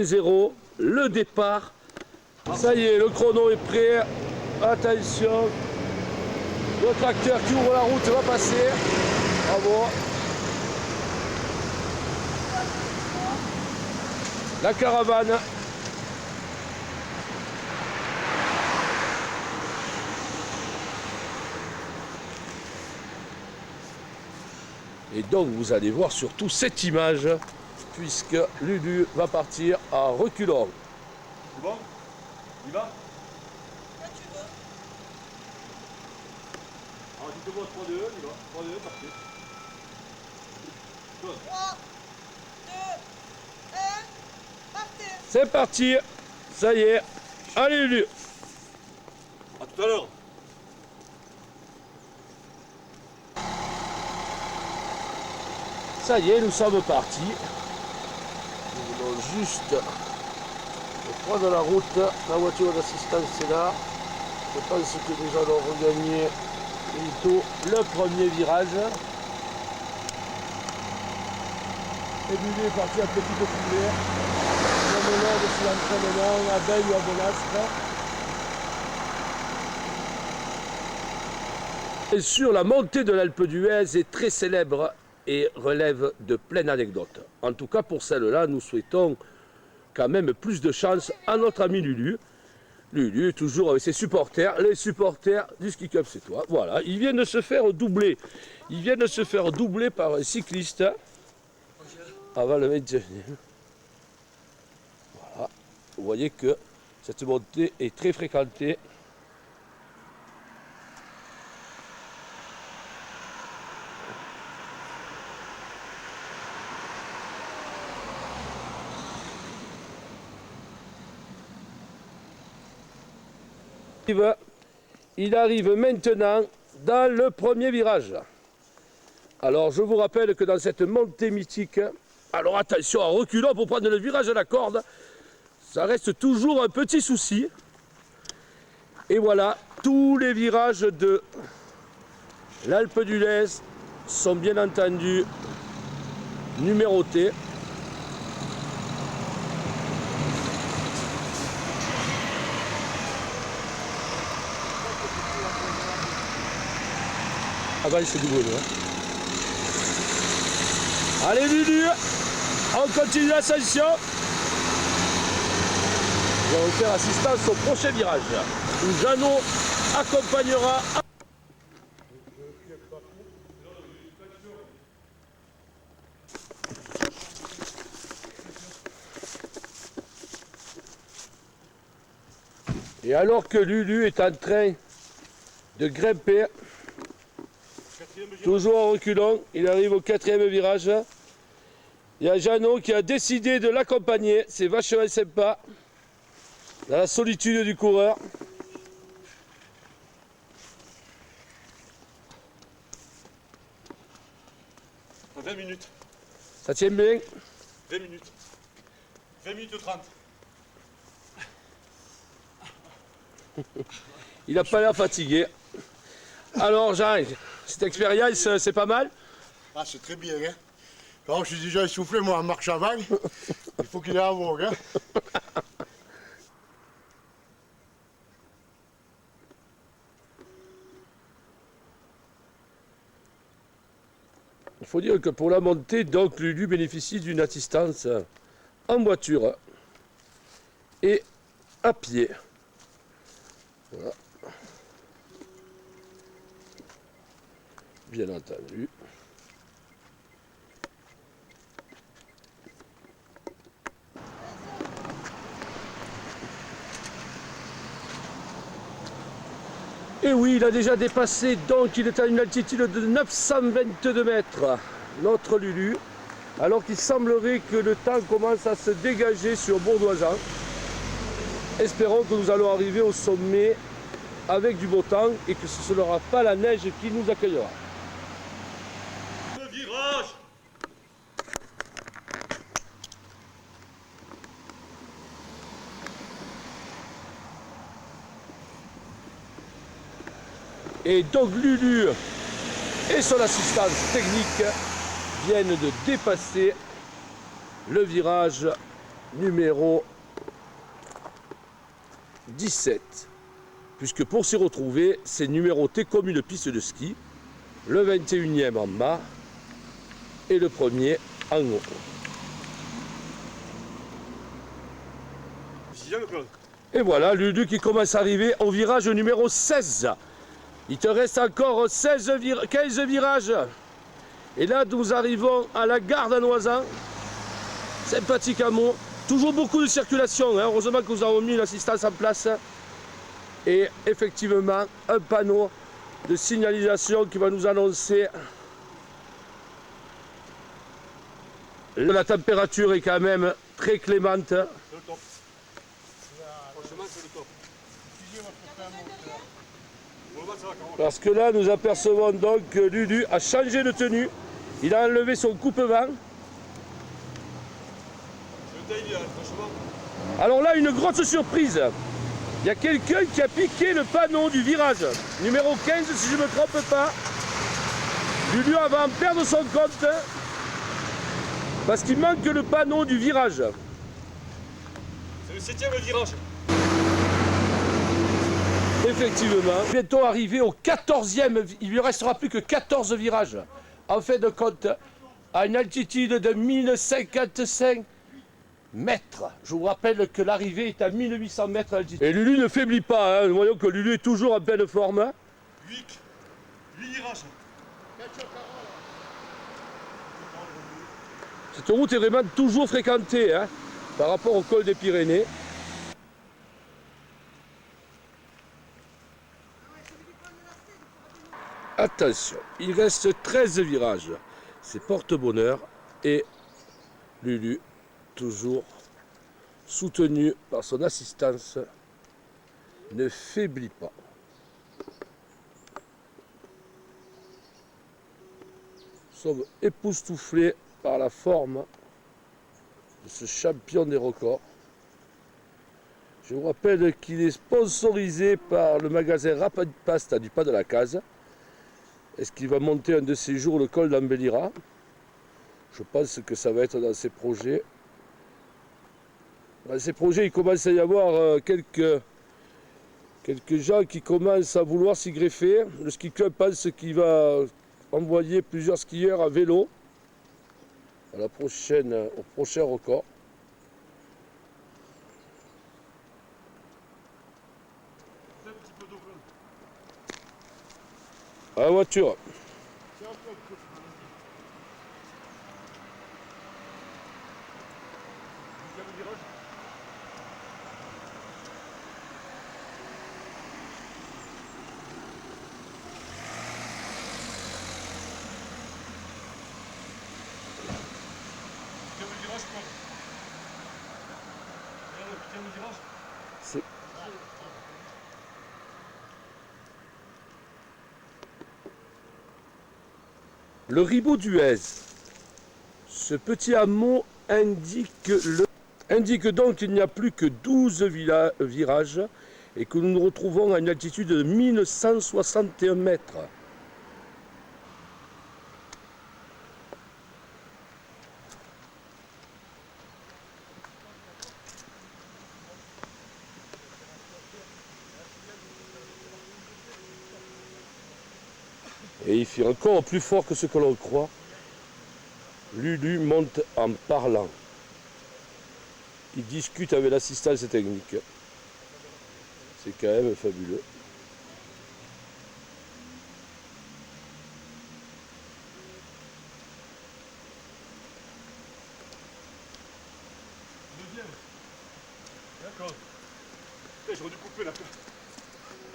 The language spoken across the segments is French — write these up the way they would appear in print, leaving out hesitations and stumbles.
0, le départ. Ça y est, le chrono est prêt. Attention. Le tracteur qui ouvre la route va passer. Bravo. La caravane. Et donc vous allez voir surtout cette image, puisque Lulu va partir à reculons. C'est bon? Il va? Là tu veux. Alors tu te vois 3, 2, il va. 3, 2, parfait. 3, 2, 1, partez. C'est parti. Ça y est. Allez Lulu. A tout à l'heure. Ça y est, nous sommes partis. Nous voulons juste prendre la route. La voiture d'assistance est là. Je pense que nous allons regagner bientôt le premier virage. Et Lulu est parti à petite foulée. Comme lors de son entraînement à Beille ou à Bonastre. Et sur la montée de l'Alpe d'Huez est très célèbre et relève de pleine anecdote. En tout cas, pour celle-là, nous souhaitons quand même plus de chance à notre ami Lulu. Lulu, toujours avec ses supporters, les supporters du Ski Club C'est Toi. Voilà, ils viennent de se faire doubler. Ils viennent de se faire doubler par un cycliste avant le 21e. Voilà, vous voyez que cette montée est très fréquentée. Il arrive maintenant dans le premier virage. Alors je vous rappelle que dans cette montée mythique, alors attention à reculons pour prendre le virage à la corde, ça reste toujours un petit souci. Et voilà, tous les virages de l'Alpe d'Huez sont bien entendu numérotés. Avant, c'est du bonheur. Allez Lulu, on continue l'ascension. Nous allons faire assistance au prochain virage où Jeannot accompagnera. Et alors que Lulu est en train de grimper, toujours en reculant, il arrive au 4e virage. Il y a Jeannot qui a décidé de l'accompagner. C'est vachement sympa. Dans la solitude du coureur. À 20 minutes. Ça tient bien. 20 minutes. 20 minutes 30. Il n'a pas l'air fatigué. Alors Jean, cette expérience, c'est pas mal? Ah, c'est très bien, hein. Alors, je suis déjà essoufflé, moi, en marche avant. Il faut qu'il ait à vogue, hein. Il faut dire que pour la montée, donc, Lulu bénéficie d'une assistance en voiture et à pied. Voilà. Bien entendu. Et oui, il a déjà dépassé, donc il est à une altitude de 922 mètres, notre Lulu, alors qu'il semblerait que le temps commence à se dégager sur Bourdoisan. Espérons que nous allons arriver au sommet avec du beau temps et que ce ne sera pas la neige qui nous accueillera. Le virage. Et donc Lulu et son assistance technique viennent de dépasser le virage numéro 17. Puisque pour s'y retrouver, c'est numéroté comme une piste de ski. Le 21e en bas et le premier en haut. Sixième, Claude. Et voilà, Lulu qui commence à arriver au virage numéro 16. Il te reste encore 15 virages. Et là, nous arrivons à la gare d'Anoisan. Sympathique amour. Toujours beaucoup de circulation. Hein. Heureusement que nous avons mis l'assistance en place. Et effectivement, un panneau de signalisation qui va nous annoncer la température est quand même très clémente. C'est le top. Franchement, c'est le top. Pour le bas, ça va, Carole. Parce que là, nous apercevons donc que Lulu a changé de tenue. Il a enlevé son coupe-vent. C'est le taille idéal, franchement. Alors là, une grosse surprise. Il y a quelqu'un qui a piqué le panneau du virage. Numéro 15, si je ne me trompe pas. Lulu va en perdre son compte. Parce qu'il manque le panneau du virage. C'est le septième virage. Effectivement. Bientôt arrivé au 14e. Il lui restera plus que 14 virages. En fin de compte, à une altitude de 1055 mètres. Je vous rappelle que l'arrivée est à 1800 mètres d'altitude. Et Lulu ne faiblit pas. Hein. Nous voyons que Lulu est toujours en pleine forme. 8 virages. Cette route est vraiment toujours fréquentée hein, par rapport au col des Pyrénées. Attention, il reste 13 virages. C'est porte-bonheur et Lulu, toujours soutenu par son assistance, ne faiblit pas. Nous sommes époustouflés par la forme de ce champion des records. Je vous rappelle qu'il est sponsorisé par le magasin Rapid Pasta du Pas de la Case. Est-ce qu'il va monter un de ces jours le col d'Ambellira? Je pense que ça va être dans ses projets. Dans ces projets, il commence à y avoir quelques gens qui commencent à vouloir s'y greffer. Le ski club pense qu'il va envoyer plusieurs skieurs à vélo au prochain record. Un petit peu d'eau, Claude. À la voiture. Deuxième virage. Huitième virage, Claude. Regarde le huitième virage. C'est- Le Ribot d'Huez, ce petit hameau indique donc qu'il n'y a plus que 12 virages et que nous nous retrouvons à une altitude de 1161 mètres. Et il fait encore plus fort que ce que l'on croit. Lulu monte en parlant. Il discute avec l'assistance technique. C'est quand même fabuleux. Deuxième. D'accord. J'aurais dû couper la place.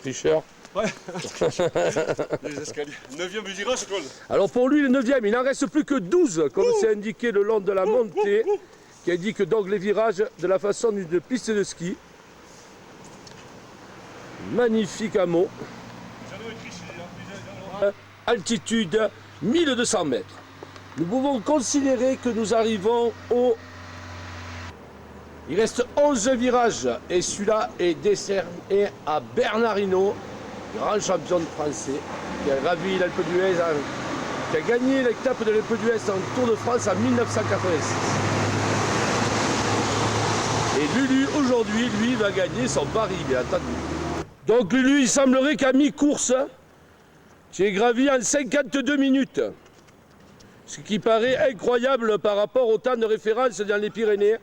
Tricheur. Ouais. Les escaliers. Neuvième virage, Claude. Alors pour lui, le 9e, il n'en reste plus que 12, comme c'est indiqué le long de la montée, qui indique donc les virages de la façon d'une piste de ski. Magnifique hameau. Jeannot est triché, hein. Altitude 1200 mètres. Nous pouvons considérer que nous arrivons au... Il reste 11 virages et celui-là est décerné à Bernard Hinault, grand champion de français, qui a gravi l'Alpe d'Huez, qui a gagné l'étape de l'Alpe d'Huez en Tour de France en 1986. Et Lulu, aujourd'hui, lui, va gagner son pari, bien entendu. Donc Lulu, il semblerait qu'à mi-course, tu aies gravi en 52 minutes. Ce qui paraît incroyable par rapport au temps de référence dans les Pyrénées.